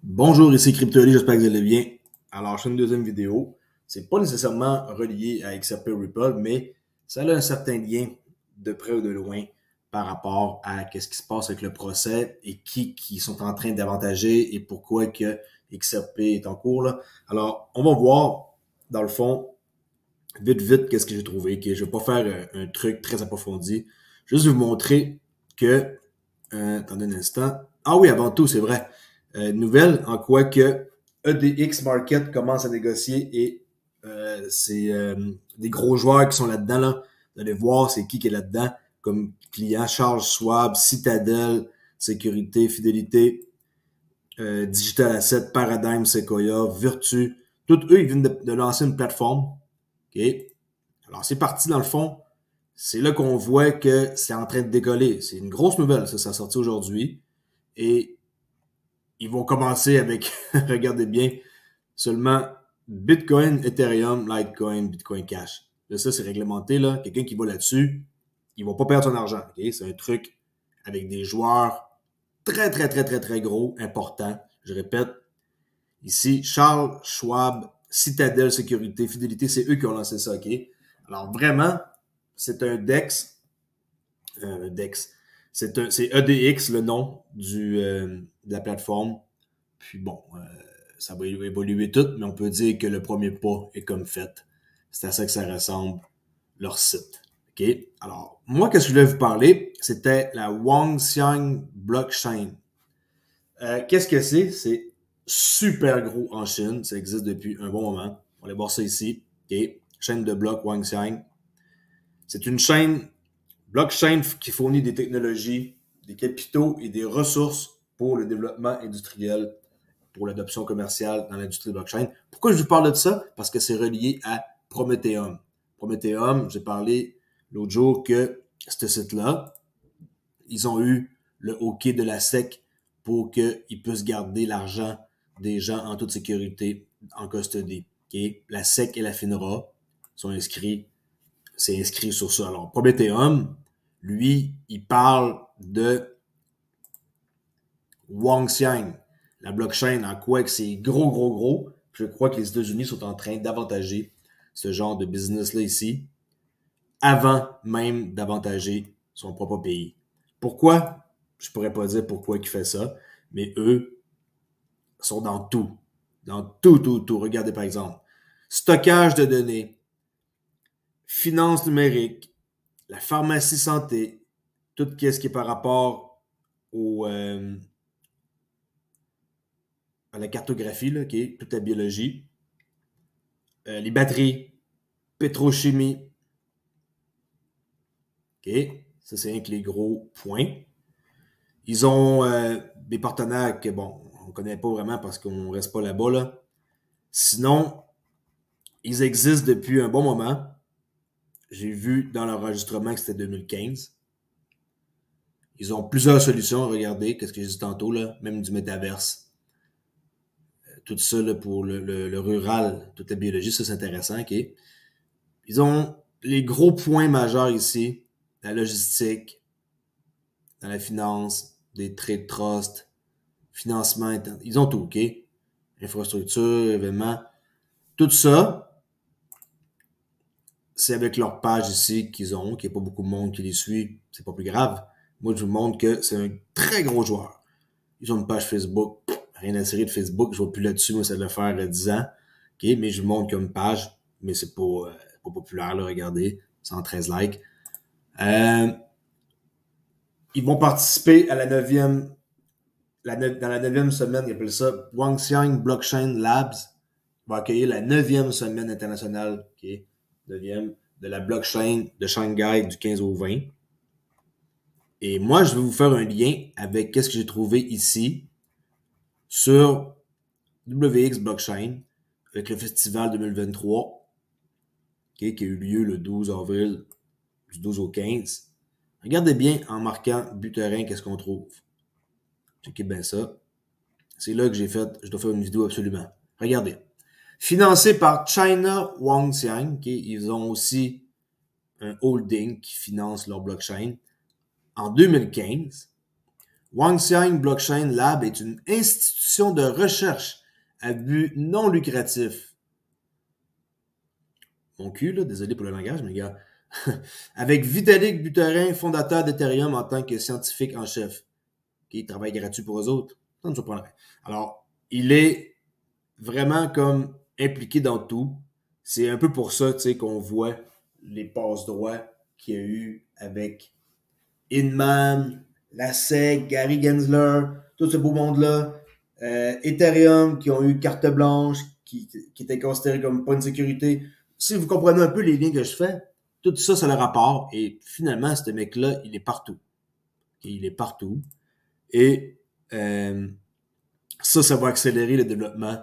Bonjour, ici CryptoLi, j'espère que vous allez bien. Alors, je fais une deuxième vidéo. C'est pas nécessairement relié à XRP Ripple, mais ça a un certain lien de près ou de loin par rapport à qu'est-ce qui se passe avec le procès et qui sont en train d'avantager et pourquoi que XRP est en cours, là. Alors, on va voir, dans le fond, vite, qu'est-ce que j'ai trouvé. Que je vais pas faire un truc très approfondi. Juste vous montrer que, attendez un instant. Ah oui, avant tout, c'est vrai. Nouvelle en quoi que EDX Market commence à négocier et c'est des gros joueurs qui sont là-dedans. Là. Vous allez voir c'est qui est là-dedans comme client. Charles Schwab, Citadel, Sécurité, Fidélité, Digital Asset, Paradigm, Sequoia, Virtu. Tous eux, ils viennent de lancer une plateforme. OK? Alors, c'est parti dans le fond. C'est là qu'on voit que c'est en train de décoller. C'est une grosse nouvelle, ça a sorti aujourd'hui. Et ils vont commencer avec, regardez bien, seulement Bitcoin, Ethereum, Litecoin, Bitcoin Cash. Là, ça, c'est réglementé, là. Quelqu'un qui va là-dessus, il va pas perdre son argent, ok? C'est un truc avec des joueurs très gros, importants. Je répète, ici, Charles Schwab, Citadel Sécurité, Fidélité, c'est eux qui ont lancé ça, ok? Alors, vraiment, c'est un DEX. C'est EDX, le nom de la plateforme. Puis bon, ça va évoluer tout, mais on peut dire que le premier pas est comme fait. C'est à ça que ça ressemble, leur site. OK? Alors, moi, qu'est-ce que je voulais vous parler? C'était la Wangxiang Blockchain. Qu'est-ce que c'est? C'est super gros en Chine. Ça existe depuis un bon moment. On va aller voir ça ici. OK? Chaîne de blocs Wangxiang. C'est une chaîne blockchain qui fournit des technologies, des capitaux et des ressources pour le développement industriel, pour l'adoption commerciale dans l'industrie de blockchain. Pourquoi je vous parle de ça? Parce que c'est relié à Prometheum. Prometheum, j'ai parlé l'autre jour que ce site-là, ils ont eu le OK de la SEC pour qu'ils puissent garder l'argent des gens en toute sécurité, en custody. Okay? La SEC et la FINRA sont inscrits, c'est inscrit sur ça. Alors, Prometheum, lui, il parle de Wangxiang, la blockchain, en quoi que c'est gros. Je crois que les États-Unis sont en train d'avantager ce genre de business-là ici, avant même d'avantager son propre pays. Pourquoi? Je pourrais pas dire pourquoi il fait ça, mais eux sont dans tout. Dans tout. Regardez par exemple, stockage de données, finance numérique, la pharmacie santé, tout ce qui est par rapport à la cartographie, là, okay? Toute la biologie, les batteries, pétrochimie. OK? Ça, c'est un que les gros points. Ils ont des partenaires que, bon, on ne connaît pas vraiment parce qu'on ne reste pas là-bas. Là. Sinon, ils existent depuis un bon moment. J'ai vu dans l'enregistrement que c'était 2015. Ils ont plusieurs solutions. Regardez, qu'est-ce que j'ai dit tantôt, là, même du métaverse. Tout ça là, pour le rural, toute la biologie, ça c'est intéressant. OK? Ils ont les gros points majeurs ici, la logistique, dans la finance, des trade trusts, financement, ils ont tout, OK? Infrastructure, événements. Tout ça, c'est avec leur page ici qu'ils ont, qu'il n'y a pas beaucoup de monde qui les suit, c'est pas plus grave. Moi, je vous montre que c'est un très gros joueur. Ils ont une page Facebook, rien à tirer de Facebook, je ne vais plus là-dessus, moi, ça doit faire 10 ans. OK? Mais je vous montre qu'il y a une page, mais c'est pas populaire, là, regardez, 113 likes. Ils vont participer à la 9e, dans la 9e semaine, ils appellent ça Wangxiang Blockchain Labs, va accueillir la 9e semaine internationale, okay, 9e, de la blockchain de Shanghai du 15 au 20. Et moi, je vais vous faire un lien avec ce que j'ai trouvé ici sur WX Blockchain, avec le festival 2023, okay, qui a eu lieu le 12 avril, du 12 au 15. Regardez bien en marquant Buterin, qu'est-ce qu'on trouve. Checkez bien ça. C'est là que j'ai fait, je dois faire une vidéo absolument. Regardez. Financé par China Wangxiang, okay, ils ont aussi un holding qui finance leur blockchain. En 2015, Wangxiang Blockchain Lab est une institution de recherche à but non lucratif. Mon cul, là, désolé pour le langage, mais gars. Avec Vitalik Buterin, fondateur d'Ethereum en tant que scientifique en chef. Il travaille gratuit pour eux autres. Ça me surprendrait. Alors, il est vraiment comme impliqué dans tout. C'est un peu pour ça, tu sais, qu'on voit les passe-droits qu'il y a eu avec Inman, la SEC, Gary Gensler, tout ce beau monde-là. Ethereum, qui ont eu carte blanche, qui étaient considérés comme pas une sécurité. Si vous comprenez un peu les liens que je fais, tout ça, ça a le rapport. Et finalement, ce mec-là, il est partout. Il est partout. Et ça va accélérer le développement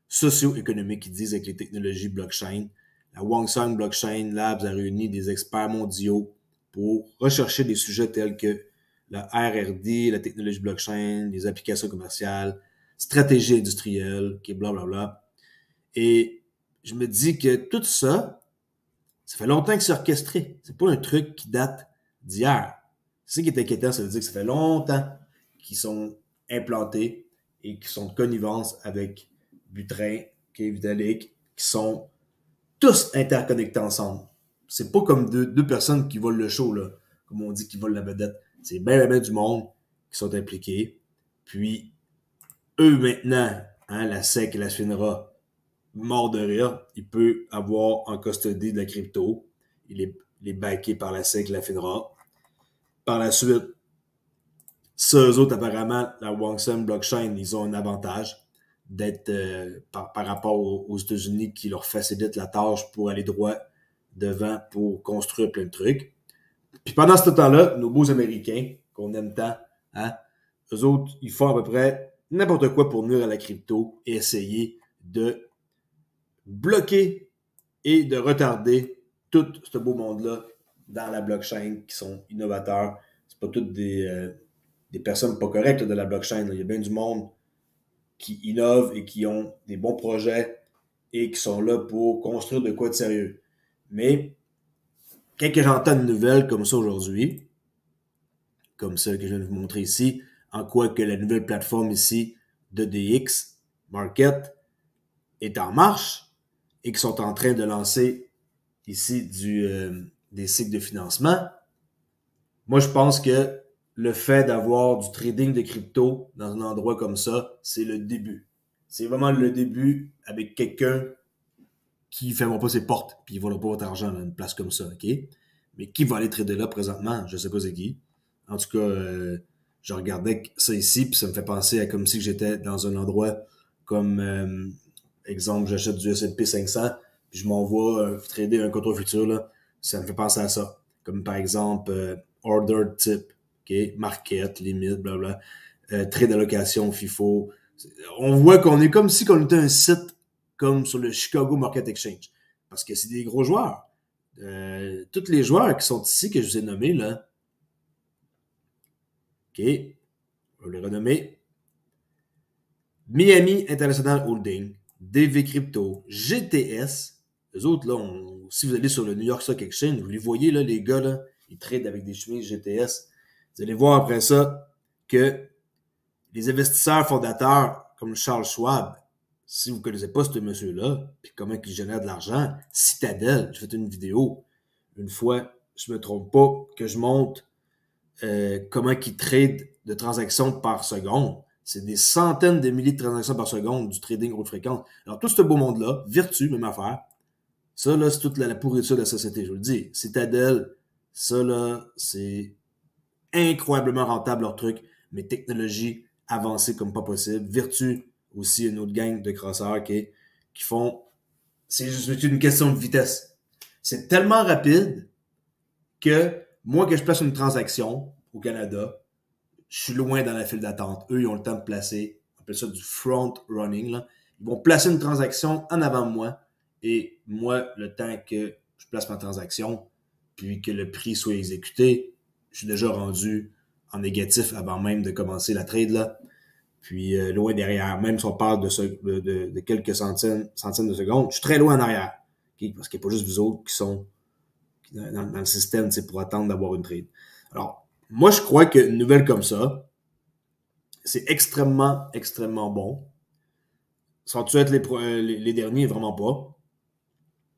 socio-économique qu'ils disent avec les technologies blockchain. La Wangxiang Blockchain Labs a réuni des experts mondiaux pour rechercher des sujets tels que la RRD, la technologie blockchain, les applications commerciales, stratégie industrielle, qui est blablabla. Et je me dis que tout ça, ça fait longtemps que c'est orchestré. C'est pas un truc qui date d'hier. C'est ça qui est inquiétant, ça veut dire que ça fait longtemps qu'ils sont implantés et qui sont de connivence avec Buterin, Vitalik, qui sont tous interconnectés ensemble. C'est pas comme deux personnes qui volent le show, là, comme on dit, qui volent la vedette. C'est bien du monde qui sont impliqués. Puis, eux maintenant, hein, la SEC et la FINRA, mort de rire, il peut avoir en custodie de la crypto. Il est backé par la SEC et la FINRA. Par la suite, eux autres, apparemment, la Wangxiang Blockchain, ils ont un avantage d'être par rapport aux États-Unis qui leur facilitent la tâche pour aller droit devant pour construire plein de trucs. Puis pendant ce temps-là, nos beaux Américains, qu'on aime tant, hein, eux autres, ils font à peu près n'importe quoi pour nuire à la crypto et essayer de bloquer et de retarder tout ce beau monde-là dans la blockchain qui sont innovateurs. C'est pas toutes des personnes pas correctes là, de la blockchain. Là. Il y a bien du monde qui innovent et qui ont des bons projets et qui sont là pour construire de quoi de sérieux. Mais quand j'entends une nouvelle comme ça aujourd'hui, comme celle que je viens de vous montrer ici, en quoi que la nouvelle plateforme ici de DX Market est en marche et qu'ils sont en train de lancer ici des cycles de financement, moi je pense que le fait d'avoir du trading de crypto dans un endroit comme ça, c'est le début. C'est vraiment le début avec quelqu'un qui ne ferme pas ses portes puis il ne volera pas votre argent dans une place comme ça, OK? Mais qui va aller trader là présentement? Je ne sais pas c'est qui. En tout cas, je regardais ça ici puis ça me fait penser à comme si j'étais dans un endroit comme, exemple, j'achète du S&P 500 puis je m'envoie trader un contrat futur, là. Ça me fait penser à ça. Comme par exemple, order type. OK, market, limite, blabla, trade d'allocation, FIFO. On voit qu'on est comme si on était un site comme sur le Chicago Market Exchange. Parce que c'est des gros joueurs. Tous les joueurs qui sont ici, que je vous ai nommés, là. OK, je vais les renommer. Miami International Holding, DV Crypto, GTS. Les autres, là, si vous allez sur le New York Stock Exchange, vous les voyez, là, les gars, là, ils tradent avec des chemises GTS. Vous allez voir après ça que les investisseurs fondateurs comme Charles Schwab, si vous ne connaissez pas ce monsieur-là, puis comment il génère de l'argent, Citadel, j'ai fait une vidéo une fois, je me trompe pas, que je montre comment il trade de transactions par seconde. C'est des centaines de milliers de transactions par seconde du trading haute fréquence. Alors tout ce beau monde-là, Virtu, même affaire, ça là, c'est toute la pourriture de la société, je vous le dis. Citadel, ça là, c'est incroyablement rentable leur truc, mais technologie avancée comme pas possible. Virtu, aussi une autre gang de crosseurs qui font... C'est juste une question de vitesse. C'est tellement rapide que moi, que je place une transaction au Canada, je suis loin dans la file d'attente. Eux, ils ont le temps de placer, on appelle ça du front running, là. Ils vont placer une transaction en avant de moi et moi, le temps que je place ma transaction puis que le prix soit exécuté, je suis déjà rendu en négatif avant même de commencer la trade, là. Puis loin derrière, même si on parle de quelques centaines de secondes, je suis très loin en arrière. Okay? Parce qu'il n'y a pas juste vous autres qui sont dans le système pour attendre d'avoir une trade. Alors, moi, je crois qu'une nouvelle comme ça, c'est extrêmement, extrêmement bon. Sont-tu être les derniers? Vraiment pas.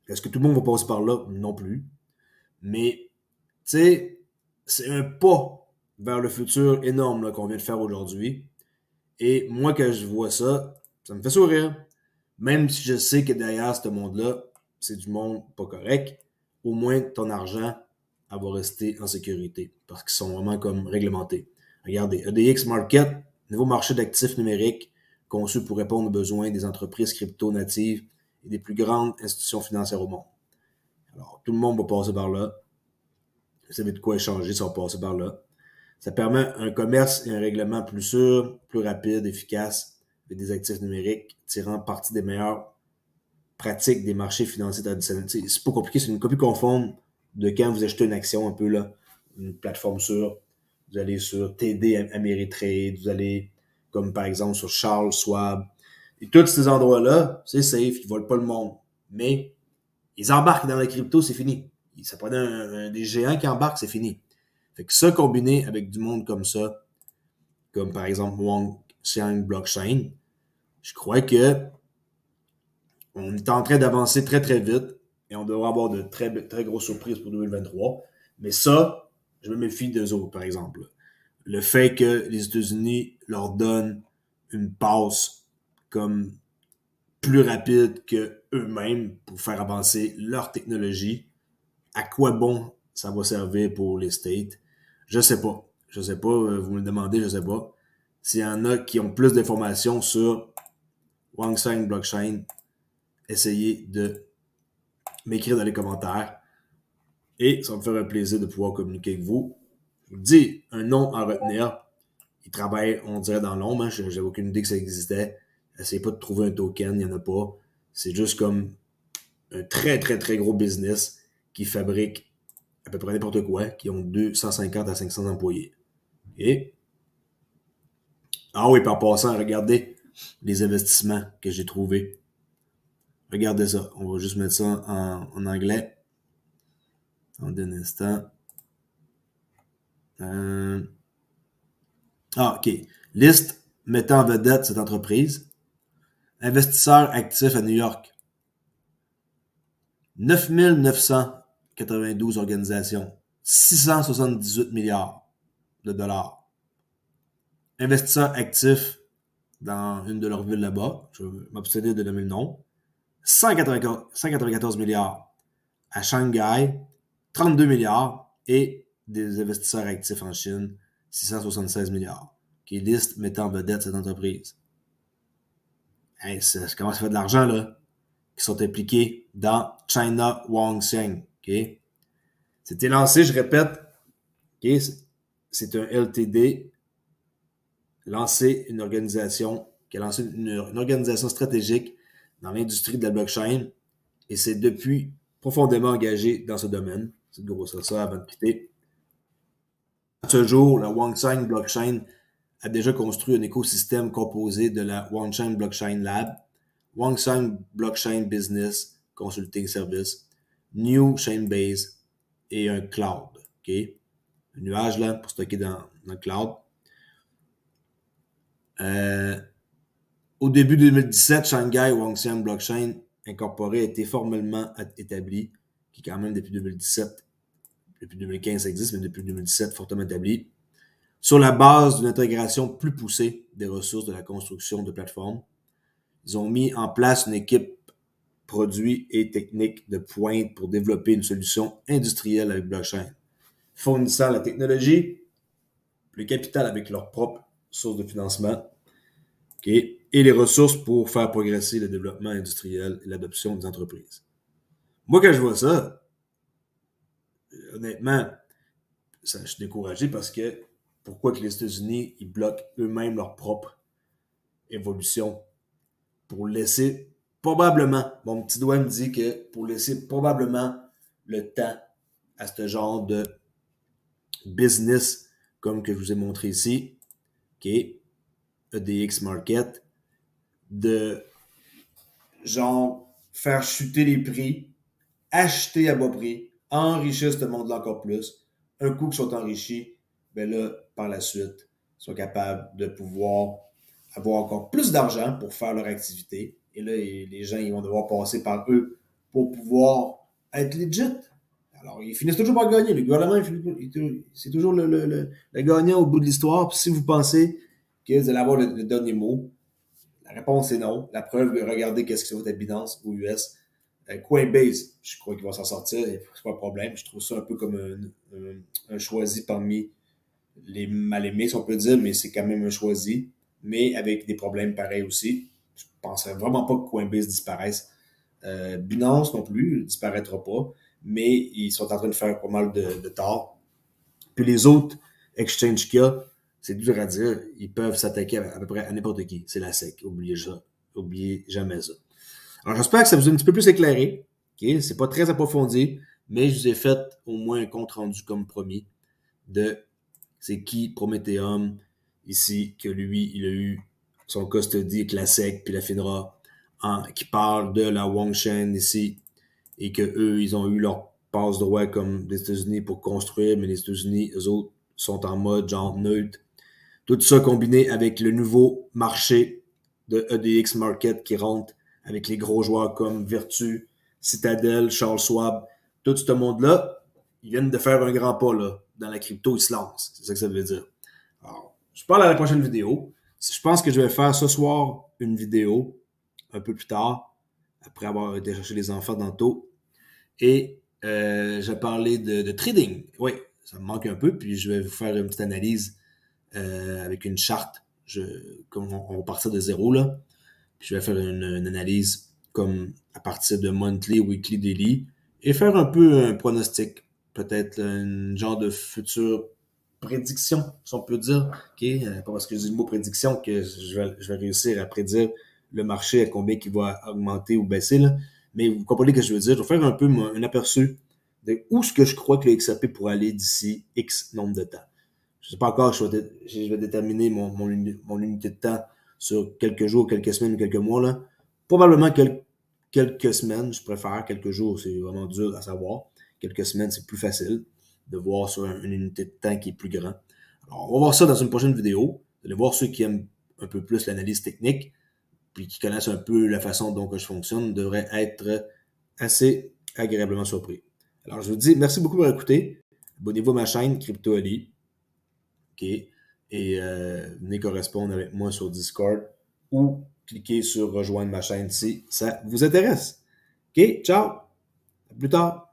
Est-ce que tout le monde va passer par là? Non plus. Mais, tu sais, c'est un pas vers le futur énorme là, qu'on vient de faire aujourd'hui. Et moi, quand je vois ça, ça me fait sourire. Même si je sais que derrière ce monde-là, c'est du monde pas correct, au moins ton argent, elle va rester en sécurité. Parce qu'ils sont vraiment comme réglementés. Regardez, EDX Market, nouveau marché d'actifs numériques conçu pour répondre aux besoins des entreprises crypto-natives et des plus grandes institutions financières au monde. Alors, tout le monde va passer par là. Vous savez de quoi échanger, ça va passer par là. Ça permet un commerce et un règlement plus sûr, plus rapide, efficace, avec des actifs numériques, tirant parti des meilleures pratiques des marchés financiers traditionnels. T'sais, c'est pas compliqué, c'est une copie conforme de quand vous achetez une action un peu là, une plateforme sûre. Vous allez sur TD Ameritrade, vous allez comme par exemple sur Charles Schwab. Et tous ces endroits-là, c'est safe, ils volent pas le monde. Mais ils embarquent dans la crypto, c'est fini. Ça prend des géants qui embarquent, c'est fini. Fait que ça combiné avec du monde comme ça, comme par exemple Wang Xiang Blockchain, je crois que on est en train d'avancer très très vite et on devrait avoir de très, très grosses surprises pour 2023. Mais ça, je me méfie d'eux autres, par exemple. Le fait que les États-Unis leur donnent une passe comme plus rapide que eux-mêmes pour faire avancer leur technologie, à quoi bon ça va servir pour les States? Je sais pas. Je sais pas, vous me le demandez, je sais pas. S'il y en a qui ont plus d'informations sur Wangsang Blockchain, essayez de m'écrire dans les commentaires. Et ça va me faire un plaisir de pouvoir communiquer avec vous. Je vous dis, un nom à retenir. Il travaille, on dirait, dans l'ombre. Hein. J'avais aucune idée que ça existait. Essayez pas de trouver un token, il n'y en a pas. C'est juste comme un très, très, très gros business qui fabrique à peu près n'importe quoi, qui ont 250 à 500 employés. Et ah oui, par passant, regardez les investissements que j'ai trouvés. Regardez ça. On va juste mettre ça en anglais. Attendez un instant. OK. Liste mettant en vedette cette entreprise. Investisseurs actifs à New York. 9 992 organisations. 678 milliards de dollars. Investisseurs actifs dans une de leurs villes là-bas. Je vais m'abstenir de nommer le nom. 194 milliards à Shanghai, 32 milliards et des investisseurs actifs en Chine, 676 milliards, qui liste mettant en vedette cette entreprise. Hey, ça commence à faire de l'argent, là, qui sont impliqués dans China Wangshan. Okay? C'était lancé, je répète, okay? C'est un LTD, lancé une organisation, qui a lancé une organisation stratégique dans l'industrie de la blockchain et c'est depuis profondément engagé dans ce domaine. C'est de grossir ça avant de quitter. À ce jour, la Wangshan Blockchain a déjà construit un écosystème composé de la Wangshan Blockchain Lab, Wangshan Blockchain Business Consulting Service, New Chainbase et un cloud. Okay? Un nuage là pour stocker dans le cloud. Au début 2017, Shanghai Wangshan Blockchain Incorporé a été formellement établi, qui est quand même depuis 2017, depuis 2015 ça existe, mais depuis 2017 fortement établi, sur la base d'une intégration plus poussée des ressources de la construction de plateformes. Ils ont mis en place une équipe produits et techniques de pointe pour développer une solution industrielle avec blockchain, fournissant la technologie, le capital avec leurs propres sources de financement, okay, et les ressources pour faire progresser le développement industriel et l'adoption des entreprises. Moi, quand je vois ça, honnêtement, je suis découragé parce que pourquoi que les États-Unis, ils bloquent eux-mêmes leur propre évolution pour laisser probablement, mon petit doigt me dit que pour laisser probablement le temps à ce genre de business comme que je vous ai montré ici, qui est EDX Market, de genre faire chuter les prix, acheter à bas prix, enrichir ce monde-là encore plus. Un coup qu'ils sont enrichis, ben là, par la suite, soient capables de pouvoir avoir encore plus d'argent pour faire leur activité. Et là, les gens ils vont devoir passer par eux pour pouvoir être legit. Alors, ils finissent toujours par gagner. Le gouvernement, c'est toujours le gagnant au bout de l'histoire. Puis si vous pensez que vous allez avoir le dernier mot, la réponse est non. La preuve, regardez qu'est-ce qui se fait à Binance aux US. Coinbase, je crois qu'il va s'en sortir. C'est pas un problème. Je trouve ça un peu comme un choisi parmi les mal-aimés, si on peut dire, mais c'est quand même un choisi. Mais avec des problèmes pareils aussi. Je ne penserais vraiment pas que Coinbase disparaisse. Binance non plus, ne disparaîtra pas. Mais ils sont en train de faire pas mal de tort. Puis les autres exchanges qu'il y a, c'est dur à dire. Ils peuvent s'attaquer à peu près à n'importe qui. C'est la SEC. Oubliez ça. Oubliez jamais ça. Alors, j'espère que ça vous a un petit peu plus éclairé. Okay? C'est pas très approfondi, mais je vous ai fait au moins un compte rendu comme promis de c'est qui Prometheum ici, que lui, il a eu son custody avec la SEC puis la FINRA, qui parle de la Wangshan ici, et que eux, ils ont eu leur passe-droit comme les États-Unis pour construire, mais les États-Unis, eux autres, sont en mode genre neutre. Tout ça combiné avec le nouveau marché de EDX Market qui rentre avec les gros joueurs comme Virtu, Citadel, Charles Schwab, tout ce monde-là, ils viennent de faire un grand pas là, dans la crypto, ils se lancent. C'est ça que ça veut dire. Alors, je parle à la prochaine vidéo. Je pense que je vais faire ce soir une vidéo, un peu plus tard, après avoir été chercher les enfants dans tôt. Et je vais parler de trading. Oui, ça me manque un peu, puis je vais vous faire une petite analyse avec une charte. Comme on va partir de zéro, là. Puis je vais faire une analyse comme à partir de monthly, weekly, daily, et faire un peu un pronostic. Peut-être un genre de future prédiction, si on peut dire. Okay? Pas parce que je dis le mot prédiction que je vais réussir à prédire le marché à combien il va augmenter ou baisser. Là. Mais vous comprenez ce que je veux dire. Je vais faire un peu un aperçu de où est-ce que je crois que le XRP pourrait aller d'ici X nombre de temps. Je ne sais pas encore, je vais déterminer mon unité de temps sur quelques jours, quelques semaines ou quelques mois. Là. Probablement quelques semaines, je préfère. Quelques jours, c'est vraiment dur à savoir. Quelques semaines, c'est plus facile de voir sur une unité de temps qui est plus grand. Alors, on va voir ça dans une prochaine vidéo. Vous allez voir ceux qui aiment un peu plus l'analyse technique, puis qui connaissent un peu la façon dont je fonctionne, devraient être assez agréablement surpris. Alors, je vous dis merci beaucoup pour écouter. Abonnez-vous à ma chaîne Crypto Ali. OK? Et venez correspondre avec moi sur Discord ou cliquez sur rejoindre ma chaîne si ça vous intéresse. OK? Ciao! À plus tard!